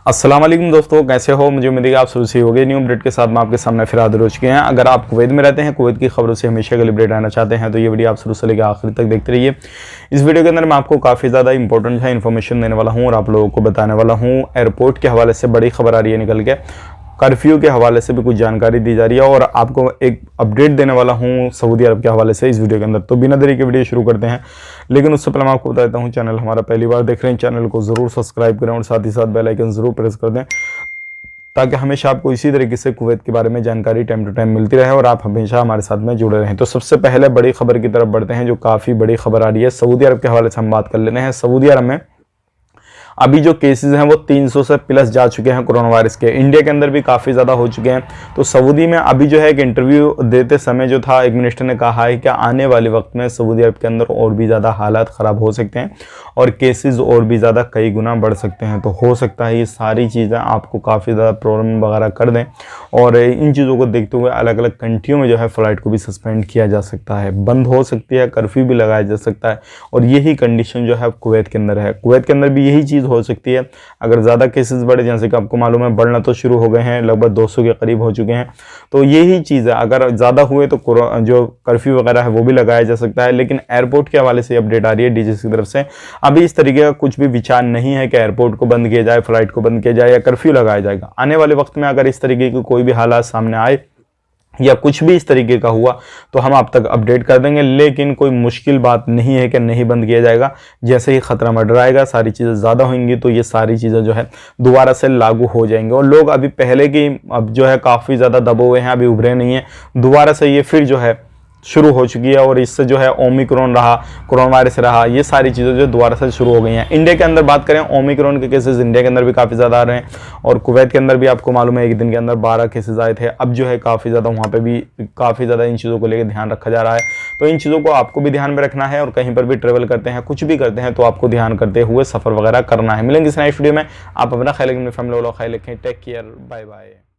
अस्सलाम वालेकुम दोस्तों, कैसे हो। मुझे उम्मीद है कि आप शुरू से हो गए न्यू अपडेट के साथ मैं आपके सामने फिर हाजिर हो चुके हैं। अगर आप कुवैत में रहते हैं, कुवैत की खबरों से हमेशा के लिए अपडेट आना चाहते हैं तो ये वीडियो आप शुरू से लेकर आखिर तक देखते रहिए। इस वीडियो के अंदर मैं आपको काफ़ी ज़्यादा इंपॉर्टेंट है इन्फॉर्मेशन देने वाला हूँ और आप लोगों को बताने वाला हूँ। एयरपोर्ट के हवाले से बड़ी खबर आ रही है निकल के, कर्फ्यू के हवाले से भी कुछ जानकारी दी जा रही है और आपको एक अपडेट देने वाला हूं सऊदी अरब के हवाले से इस वीडियो के अंदर। तो बिना देरी के वीडियो शुरू करते हैं, लेकिन उससे पहले मैं आपको बता देता हूं, चैनल हमारा पहली बार देख रहे हैं, चैनल को ज़रूर सब्सक्राइब करें और साथ ही साथ बेल आइकन ज़रूर प्रेस कर दें ताकि हमेशा आपको इसी तरीके से कुवैत के बारे में जानकारी टाइम टू टाइम मिलती रहे और आप हमेशा हमारे साथ में जुड़े रहें। तो सबसे पहले बड़ी खबर की तरफ बढ़ते हैं, जो काफ़ी बड़ी खबर आ रही है सऊदी अरब के हवाले से हम बात कर लेते हैं। सऊदी अरब में अभी जो केसेस हैं वो 300 से प्लस जा चुके हैं कोरोना वायरस के। इंडिया के अंदर भी काफ़ी ज़्यादा हो चुके हैं। तो सऊदी में अभी जो है एक इंटरव्यू देते समय जो था, एक मिनिस्टर ने कहा है कि आने वाले वक्त में सऊदी अरब के अंदर और भी ज़्यादा हालात ख़राब हो सकते हैं और केसेस और भी ज़्यादा कई गुना बढ़ सकते हैं। तो हो सकता है ये सारी चीज़ें आपको काफ़ी ज़्यादा प्रॉब्लम वगैरह कर दें और इन चीज़ों को देखते हुए अलग अलग कंट्रियों में जो है फ़्लाइट को भी सस्पेंड किया जा सकता है, बंद हो सकती है, कर्फ्यू भी लगाया जा सकता है। और यही कंडीशन जो है कुवैत के अंदर है। कुवैत के अंदर भी यही चीज़ हो सकती है। अगर ज़्यादा केसेस बढ़े, जैसे कि आपको मालूम है बढ़ना तो शुरू हो गए हैं, लगभग 200 के करीब हो चुके हैं। तो यही चीज़ है, अगर ज़्यादा हुए तो जो कर्फ्यू वगैरह है वो भी लगाया जा सकता है। लेकिन एयरपोर्ट के हवाले से अपडेट आ रही है डीजीसी की तरफ से, अभी इस तरीके का कुछ भी विचार नहीं है कि एयरपोर्ट को बंद किया जाए, फ्लाइट को बंद किया जाए या कर्फ्यू लगाया जाएगा। आने वाले वक्त में अगर इस तरीके की कोई भी हालात सामने आए या कुछ भी इस तरीके का हुआ तो हम आप तक अपडेट कर देंगे। लेकिन कोई मुश्किल बात नहीं है कि नहीं बंद किया जाएगा। जैसे ही खतरा मंडराएगा, सारी चीज़ें ज़्यादा होंगी तो ये सारी चीज़ें जो है दोबारा से लागू हो जाएंगी। और लोग अभी पहले की अब जो है काफ़ी ज़्यादा दबे हुए हैं, अभी उभरे नहीं हैं, दोबारा से ये फिर जो है शुरू हो चुकी है। और इससे जो है ओमिक्रॉन रहा, कोरोना वायरस रहा, ये सारी चीज़ें जो दोबारा से शुरू हो गई हैं। इंडिया के अंदर बात करें, ओमिक्रॉन के केसेस इंडिया के अंदर भी काफ़ी ज़्यादा आ रहे हैं और कुवैत के अंदर भी आपको मालूम है एक दिन के अंदर 12 केसेस आए थे। अब जो है काफ़ी ज़्यादा वहाँ पे भी काफ़ी ज़्यादा इन चीज़ों को लेकर ध्यान रखा जा रहा है। तो इन चीज़ों को आपको भी ध्यान में रखना है और कहीं पर भी ट्रेवल करते हैं, कुछ भी करते हैं तो आपको ध्यान करते हुए सफ़र वगैरह करना है। मिलेंगे इस नेक्स्ट वीडियो में। आप अपना ख्याल रखें, फैमिली वालों का ख्याल रखें। Take care, bye bye.